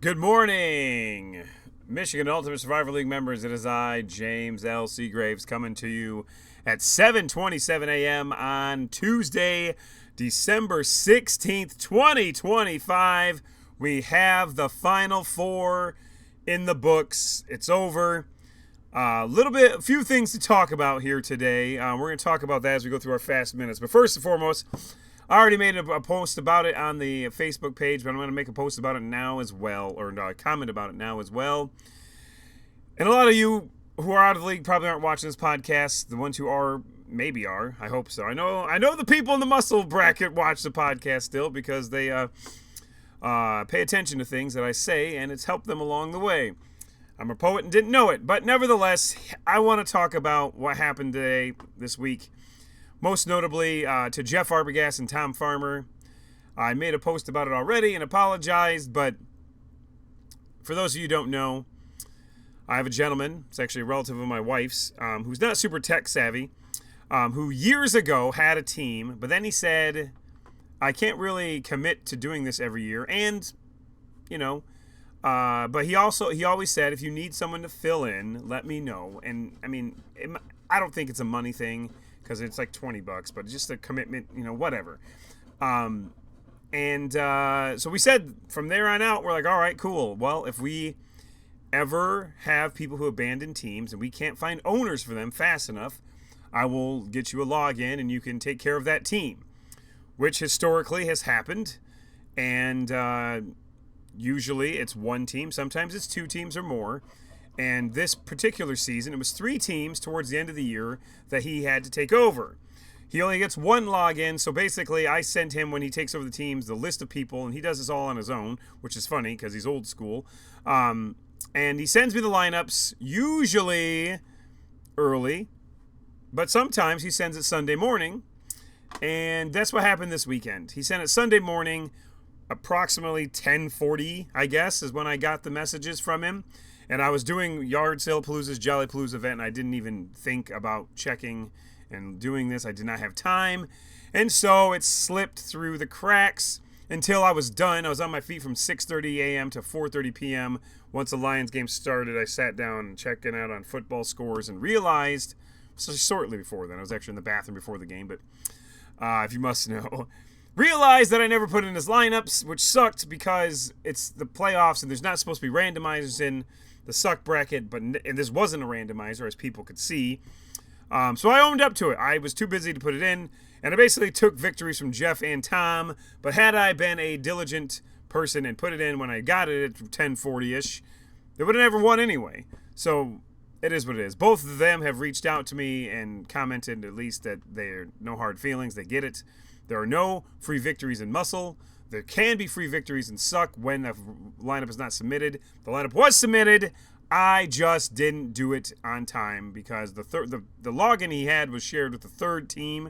Good morning, Michigan Ultimate Survivor League members. It is I, James L. Seagraves, coming to you at 7:27 a.m. on Tuesday, December 16th, 2025. We have the Final Four in the books. It's over. A few things to talk about here today. We're going to talk about that as we go through our fast minutes. But first and foremost, I already made a post about it on the Facebook page, but I'm going to make a post about it now as well, or a comment about it now as well. And a lot of you who are out of the league probably aren't watching this podcast. The ones who are, maybe are. I hope so. I know the people in the MUSL bracket watch the podcast still because they pay attention to things that I say, and it's helped them along the way. I'm a poet and didn't know it, but nevertheless, I want to talk about what happened this week. Most notably to Jeff Arbogast and Tom Farmer. I made a post about it already and apologized, but for those of you who don't know, I have a gentleman, it's actually a relative of my wife's, who's not super tech savvy, who years ago had a team, but then he said, I can't really commit to doing this every year, and, but he always said, if you need someone to fill in, let me know. And, I don't think it's a money thing, because it's like $20, but just a commitment, whatever. So we said from there on out, we're like, all right, cool. Well, if we ever have people who abandon teams and we can't find owners for them fast enough, I will get you a login and you can take care of that team, which historically has happened. And usually it's one team. Sometimes it's two teams or more. And this particular season, it was three teams towards the end of the year that he had to take over. He only gets one login, so basically I sent him, when he takes over the teams, the list of people, and he does this all on his own, which is funny because he's old school. And he sends me the lineups, usually early, but sometimes he sends it Sunday morning. And that's what happened this weekend. He sent it Sunday morning, approximately 10:40, I guess, is when I got the messages from him. And I was doing Yard Sale Palooza's Jolly Palooza event, and I didn't even think about checking and doing this. I did not have time. And so it slipped through the cracks until I was done. I was on my feet from 6:30 a.m. to 4:30 p.m. Once the Lions game started, I sat down checking out on football scores and realized, so shortly before then, I was actually in the bathroom before the game, but if you must know, realized that I never put in his lineups, which sucked because it's the playoffs and there's not supposed to be randomizers in the suck bracket, and this wasn't a randomizer, as people could see. So I owned up to it. I was too busy to put it in, and I basically took victories from Jeff and Tom. But had I been a diligent person and put it in when I got it at 10:40-ish, they would have never won anyway. So it is what it is. Both of them have reached out to me and commented at least that they're no hard feelings. They get it. There are no free victories in MUSL. There can be free victories in Suck when the lineup is not submitted. The lineup was submitted. I just didn't do it on time because the login he had was shared with the third team,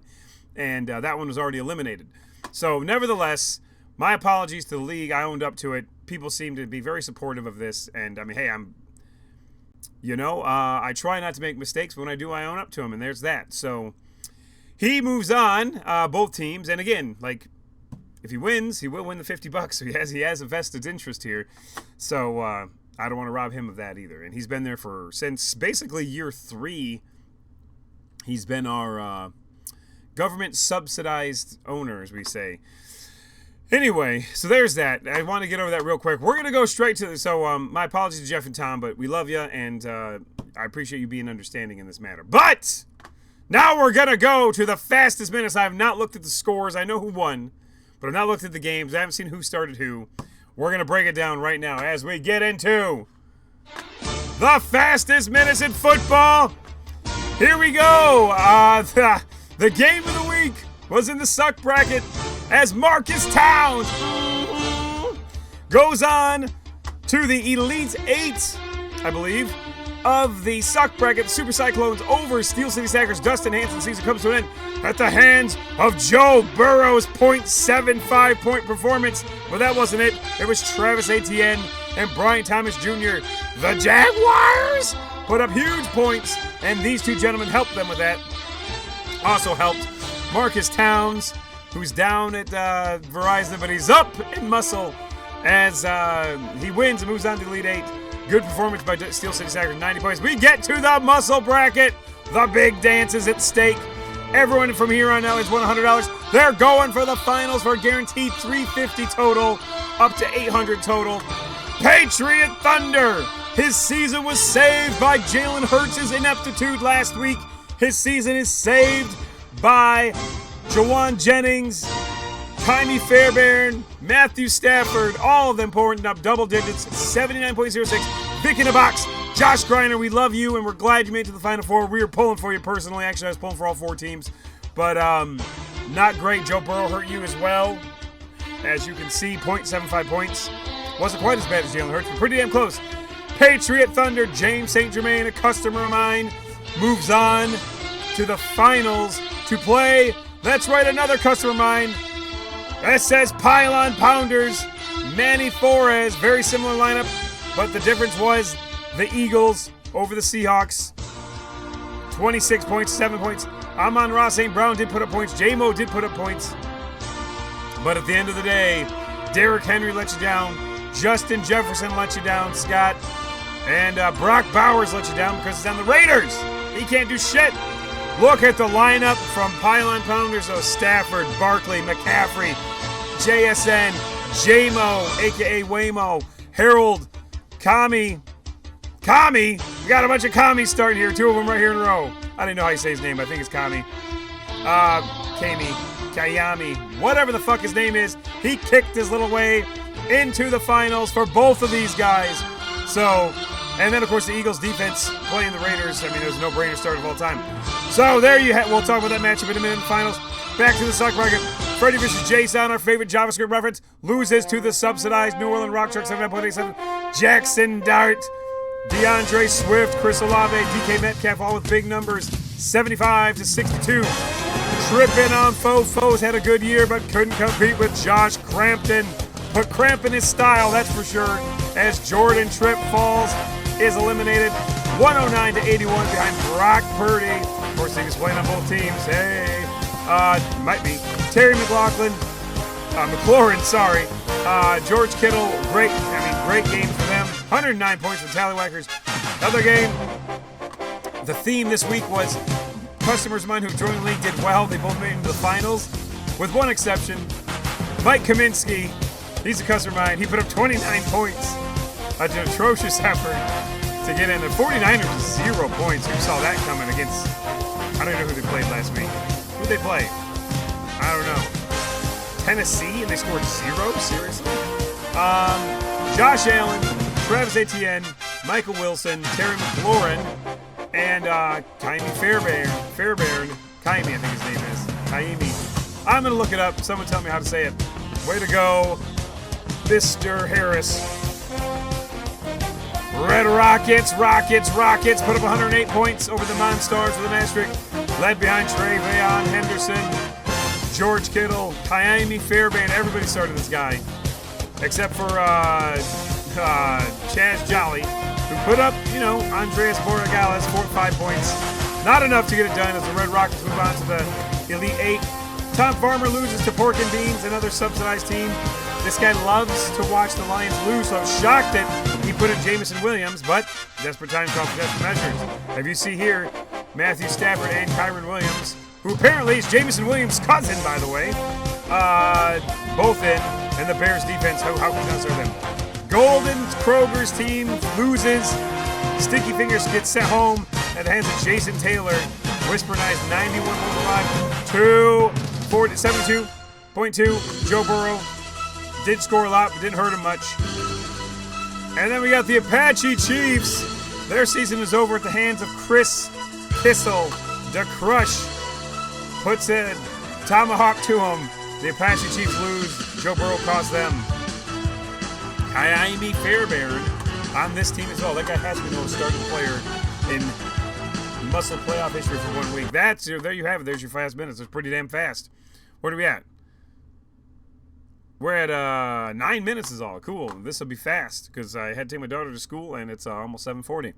and that one was already eliminated. So nevertheless, my apologies to the league. I owned up to it. People seem to be very supportive of this, and hey, I try not to make mistakes, but when I do, I own up to them, and there's that. So he moves on, both teams, and again, if he wins, he will win the $50. So he has a vested interest here. So I don't want to rob him of that either. And he's been there since basically year 3. He's been our government subsidized owner, as we say. Anyway, so there's that. I want to get over that real quick. We're going to go straight to so my apologies to Jeff and Tom, but we love you, and I appreciate you being understanding in this matter. But now we're going to go to the fastest minutes. I have not looked at the scores. I know who won, but I've not looked at the games. I haven't seen who started who. We're going to break it down right now as we get into the fastest minutes in football. Here we go. The game of the week was in the suck bracket as Marcus Towns goes on to the Elite 8, I believe, of the suck bracket. Super Cyclones over Steel City Sackers. Dustin Hansen season comes to an end at the hands of Joe Burrow's .75 point performance. But that wasn't it. It was Travis Etienne and Brian Thomas Jr. The Jaguars put up huge points, and these two gentlemen helped them with that. Also helped Marcus Towns, who's down at Verizon, but he's up in MUSL as he wins and moves on to the Elite Eight. Good performance by Steel City Sackers, 90 points. We get to the muscle bracket. The big dance is at stake. Everyone from here on out has won $100. They're going for the finals for a guaranteed $350 total, up to $800 total. Patriot Thunder. His season was saved by Jalen Hurts' ineptitude last week. His season is saved by Jawan Jennings, Jaime Fairbairn, Matthew Stafford, all of them pouring up double digits, 79.06. Vic in the box, Josh Griner, we love you, and we're glad you made it to the Final Four. We were pulling for you personally. Actually, I was pulling for all 4 teams. But not great. Joe Burrow hurt you as well. As you can see, 0.75 points. Wasn't quite as bad as Jalen Hurts, but pretty damn close. Patriot Thunder, James St. Germain, a customer of mine, moves on to the finals to play. That's right, another customer of mine. That says Pylon Pounders, Manny Flores, very similar lineup, but the difference was the Eagles over the Seahawks. 26 points, 7 points. Amon-Ra St. Brown did put up points. J-Mo did put up points. But at the end of the day, Derrick Henry let you down. Justin Jefferson let you down, Scott. And Brock Bowers let you down because it's on the Raiders. He can't do shit. Look at the lineup from Pylon Pounders. So Stafford, Barkley, McCaffrey, JSN, J-Mo, a.k.a. Waymo, Harold, Kami. We got a bunch of Kamis starting here. 2 of them right here in a row. I didn't know how you say his name. I think it's Kami. Kayami, whatever the fuck his name is. He kicked his little way into the finals for both of these guys. So, and then of course the Eagles defense playing the Raiders. I mean, it was a no-brainer start of all time. So there you have. We'll talk about that matchup in a minute in the finals. Back to the suck bracket. Freddie vs. Jason, our favorite JavaScript reference, loses to the subsidized New Orleans Rock Truck 79.87. Jackson Dart, DeAndre Swift, Chris Olave, DK Metcalf, all with big numbers, 75-62. Tripping on Foes had a good year, but couldn't compete with Josh Crampton. Put cramp in his style, that's for sure, as Jordan Tripp falls, is eliminated 109-81 behind Brock Purdy. Of course, he was playing on both teams. Hey, might be. Terry McLaurin, George Kittle, great game for them. 109 points for Tallywhackers. Other game, the theme this week was customers of mine who joined the league did well. They both made it into the finals, with one exception. Mike Kaminsky, he's a customer of mine. He put up 29 points. An atrocious effort to get in. The 49ers, 0 points. Who saw that coming against, I don't know who they played last week. Who'd they play? I don't know. Tennessee, and they scored 0? Seriously? Josh Allen, Travis Etienne, Michael Wilson, Terry McLaurin, and Jaime Fairbairn. Jaime, I think his name is. Jaime. I'm going to look it up. Someone tell me how to say it. Way to go, Mr. Harris. Red Rockets. Put up 108 points over the Monstars with an asterisk. Led behind Travion Henderson, George Kittle, Jaime Fairbairn. Everybody started this guy. Except for Chaz Jolly, who put up, Andreas Borregales, 4 or 5 points. Not enough to get it done as the Red Rockets move on to the Elite Eight. Tom Farmer loses to Pork and Beans, another subsidized team. This guy loves to watch the Lions lose, so I'm shocked that he put in Jameson Williams, but desperate times call for desperate measures. As you see here, Matthew Stafford and Kyron Williams, who apparently is Jameson Williams' cousin, by the way, both in, and the Bears defense, how can you not serve them? Golden Kroger's team loses. Sticky Fingers gets sent home at the hands of Jason Taylor. Whisper Nice, 91 alive, 72.2. Joe Burrow did score a lot, but didn't hurt him much. And then we got the Apache Chiefs. Their season is over at the hands of Chris Kissel. The Crush puts a tomahawk to him. The Apache Chiefs lose. Joe Burrow cost them. Jaime Fairbairn on this team as well. That guy has been a starting player in MUSL playoff history for 1 week. There you have it. There's your 5 minutes. It's pretty damn fast. Where are we at? We're at 9 minutes is all. Cool. This will be fast because I had to take my daughter to school and it's almost 7:40.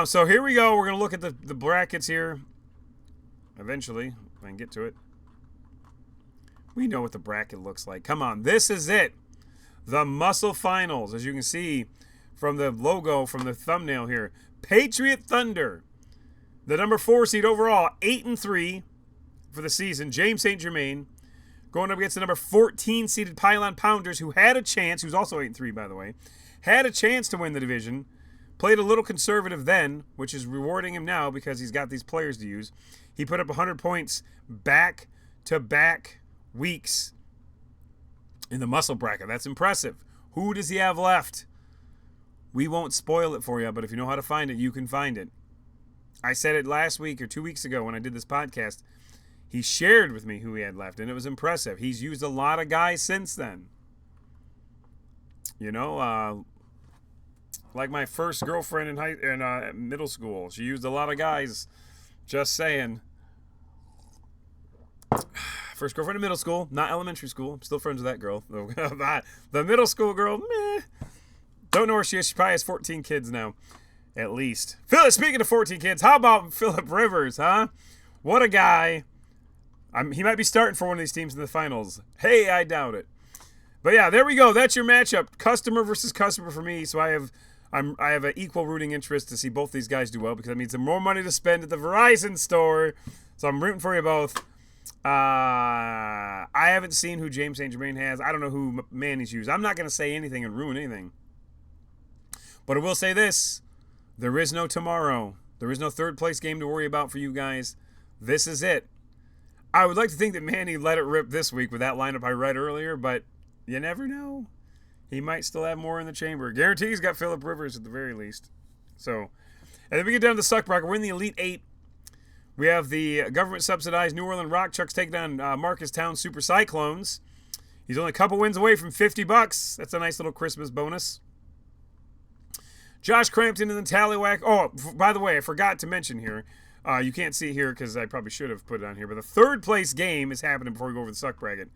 So here we go. We're going to look at the brackets here. Eventually, if I can get to it. We know what the bracket looks like. Come on. This is it. the MUSL Finals. As you can see from the logo, from the thumbnail here, Patriot Thunder, the number 4 seed overall, 8-3 for the season. James St. Germain going up against the number 14 seeded Pylon Pounders, who had a chance, who's also 8-3 by the way, had a chance to win the division. Played a little conservative then, which is rewarding him now because he's got these players to use. He put up 100 points back-to-back weeks in the MUSL bracket. That's impressive. Who does he have left? We won't spoil it for you, but if you know how to find it, you can find it. I said it last week or 2 weeks ago when I did this podcast. He shared with me who he had left, and it was impressive. He's used a lot of guys since then. You know, like my first girlfriend in middle school. She used a lot of guys. Just saying. First girlfriend in middle school, not elementary school. I'm still friends with that girl. The middle school girl, meh. Don't know where she is. She probably has 14 kids now, at least. Speaking of 14 kids, how about Phillip Rivers, huh? What a guy. He might be starting for one of these teams in the finals. Hey, I doubt it. But yeah, there we go. That's your matchup. Customer versus customer for me. So I have an equal rooting interest to see both these guys do well because that means more money to spend at the Verizon store. So I'm rooting for you both. I haven't seen who James St. Germain has. I don't know who Manny's used. I'm not going to say anything and ruin anything. But I will say this. There is no tomorrow. There is no third place game to worry about for you guys. This is it. I would like to think that Manny let it rip this week with that lineup I read earlier, but you never know. He might still have more in the chamber. Guarantee he's got Phillip Rivers at the very least. So, and then we get down to the suck bracket. We're in the Elite 8. We have the government-subsidized New Orleans Rock Chucks taking on Marcus-Town Super Cyclones. He's only a couple wins away from $50. That's a nice little Christmas bonus. Josh Crampton and the Tallywhack. Oh, by the way, I forgot to mention here. You can't see it here because I probably should have put it on here. But the third place game is happening before we go over the suck bracket.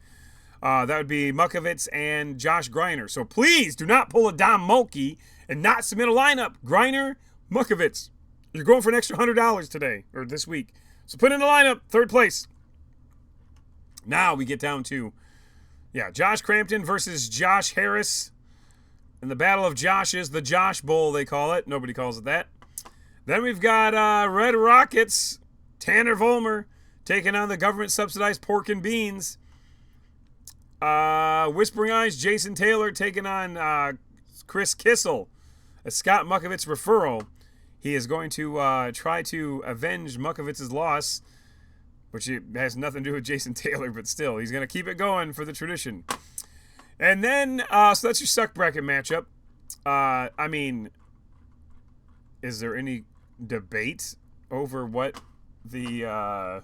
That would be Mukovitz and Josh Greiner. So please do not pull a Dom Mulkey and not submit a lineup. Greiner, Mukovitz. You're going for an extra $100 today or this week. So put in the lineup, third place. Now we get down to, Josh Crampton versus Josh Harris. In the Battle of Joshes, the Josh Bowl, they call it. Nobody calls it that. Then we've got Red Rockets, Tanner Volmer, taking on the government-subsidized Pork and Beans. Whispering Eyes, Jason Taylor, taking on Chris Kissel, a Scott Mukovitz referral. He is going to try to avenge Mukovitz's loss, which has nothing to do with Jason Taylor, but still, he's going to keep it going for the tradition. And then, so that's your suck bracket matchup. I mean, is there any debate over what the,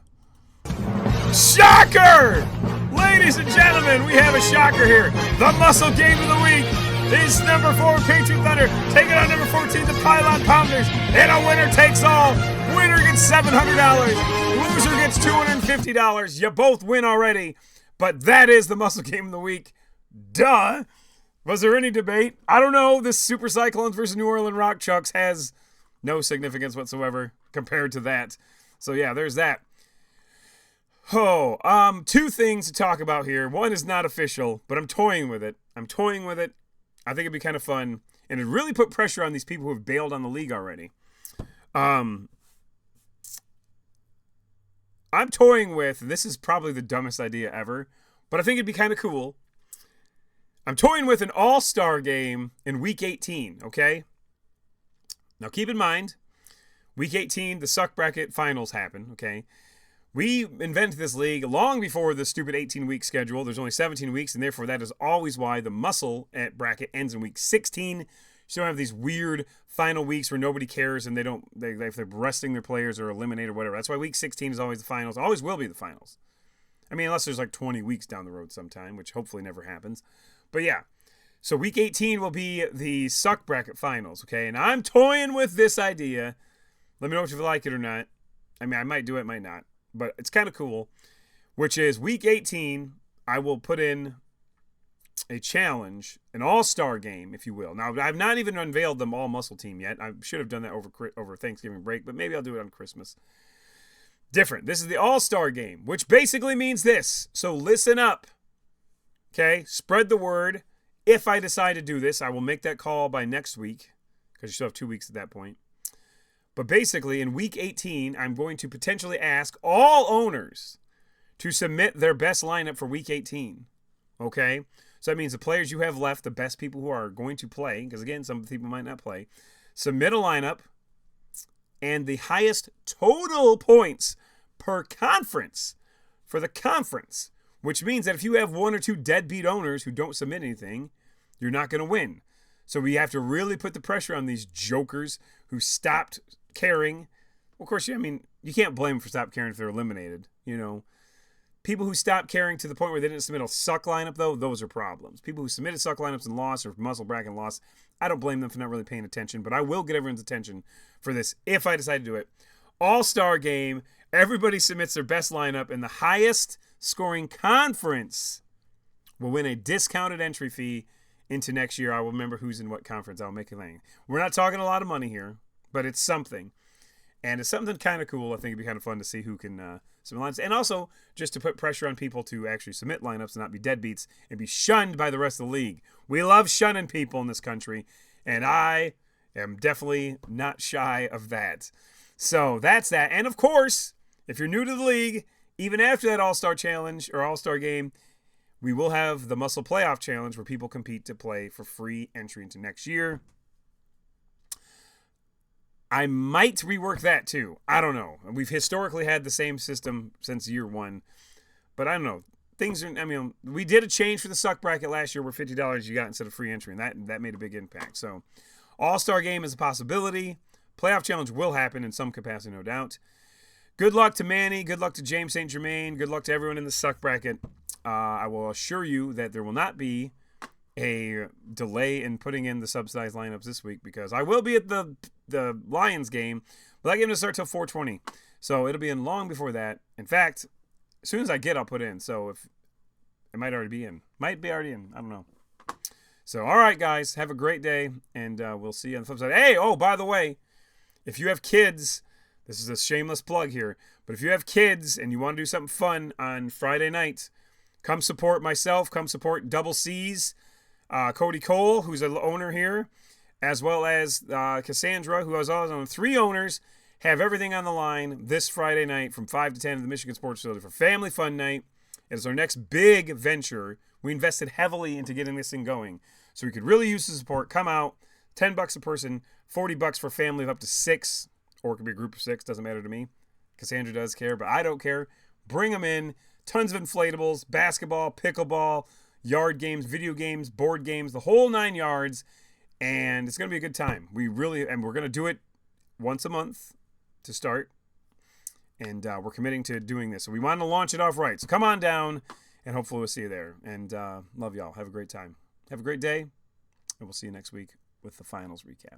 Shocker! Ladies and gentlemen, we have a shocker here. The MUSL game of the week is number 4, Patriot Thunder, taking on number 14, the Pylon Pounders. And a winner takes all. Winner gets $700. Loser gets $250. You both win already. But that is the MUSL game of the week. Duh. Was there any debate? I don't know. This Super Cyclones versus New Orleans Rock Chucks has no significance whatsoever compared to that. So yeah, there's that. Oh, two things to talk about here. One is not official, but I'm toying with it. I think it'd be kind of fun, and it really put pressure on these people who have bailed on the league already. I'm toying with, this is probably the dumbest idea ever, but I think it'd be kind of cool. I'm toying with an all-star game in Week 18, okay? Now keep in mind, Week 18, the suck bracket finals happen, okay? We invented this league long before the stupid 18-week schedule. There's only 17 weeks, and therefore that is always why the MUSL at bracket ends in Week 16. So you don't have these weird final weeks where nobody cares and if they're resting their players or eliminated or whatever. That's why Week 16 is always the finals. Always will be the finals. I mean, unless there's like 20 weeks down the road sometime, which hopefully never happens. But yeah, so Week 18 will be the suck bracket finals, okay? And I'm toying with this idea. Let me know if you like it or not. I mean, I might do it, might not. But it's kind of cool, which is Week 18, I will put in a challenge, an all-star game, if you will. Now, I've not even unveiled the all-MUSL team yet. I should have done that over Thanksgiving break, but maybe I'll do it on Christmas. Different. This is the all-star game, which basically means this. So listen up, okay? Spread the word. If I decide to do this, I will make that call by next week because you still have 2 weeks at that point. But basically, in week 18, I'm going to potentially ask all owners to submit their best lineup for week 18. Okay? So that means the players you have left, the best people who are going to play, because again, some people might not play, submit a lineup, and the highest total points per conference for the conference, which means that if you have one or two deadbeat owners who don't submit anything, you're not going to win. So we have to really put the pressure on these jokers who stopped caring. Well, of course, I mean, you can't blame them for stop caring if they're eliminated. You know, people who stop caring to the point where they didn't submit a suck lineup, though, those are problems. People who submitted suck lineups and lost or muscle bracket and lost, I don't blame them for not really paying attention, but I will get everyone's attention for this if I decide to do it. All-Star game, everybody submits their best lineup, and the highest scoring conference will win a discounted entry fee into next year. I will remember who's in what conference. I'll make a thing. We're not talking a lot of money here, but it's something. And it's something kind of cool. I think it'd be kind of fun to see who can submit lineups. And also, just to put pressure on people to actually submit lineups and not be deadbeats and be shunned by the rest of the league. We love shunning people in this country, and I am definitely not shy of that. So that's that. And of course, if you're new to the league, even after that All-Star Challenge or All-Star game, we will have the MUSL Playoff Challenge where people compete to play for free entry into next year. I might rework that too. I don't know. We've historically had the same system since year one, but I don't know. Things are, I mean, we did a change for the suck bracket last year where $50 you got instead of free entry, and that made a big impact. So All-Star game is a possibility. Playoff Challenge will happen in some capacity, no doubt. Good luck to Manny. Good luck to James St. Germain. Good luck to everyone in the suck bracket. I will assure you that there will not be a delay in putting in the subsidized lineups this week because I will be at the Lions game, but that game doesn't start till 4:20, so it'll be in long before that. In fact, as soon as I get, I'll put in. So if it might already be in, I don't know. So all right, guys, have a great day, and we'll see you on the flip side. Hey, oh, by the way, if you have kids, this is a shameless plug here, but if you have kids and you want to do something fun on Friday night, come support myself. Come support Double C's. Cody Cole, who's an owner here, as well as Cassandra, who has all 3 owners, have everything on the line this Friday night from 5 to 10 at the Michigan Sports Facility for Family Fun Night. It is our next big venture. We invested heavily into getting this thing going, so we could really use the support. Come out, $10 a person, $40 for family of up to 6, or it could be a group of 6, doesn't matter to me. Cassandra does care, but I don't care. Bring them in. Tons of inflatables, basketball, pickleball, yard games, video games, board games, the whole 9 yards, and it's going to be a good time. We're going to do it once a month to start, and we're committing to doing this. So we want to launch it off right. So come on down, and hopefully we'll see you there. And love y'all. Have a great time. Have a great day, and we'll see you next week with the finals recap.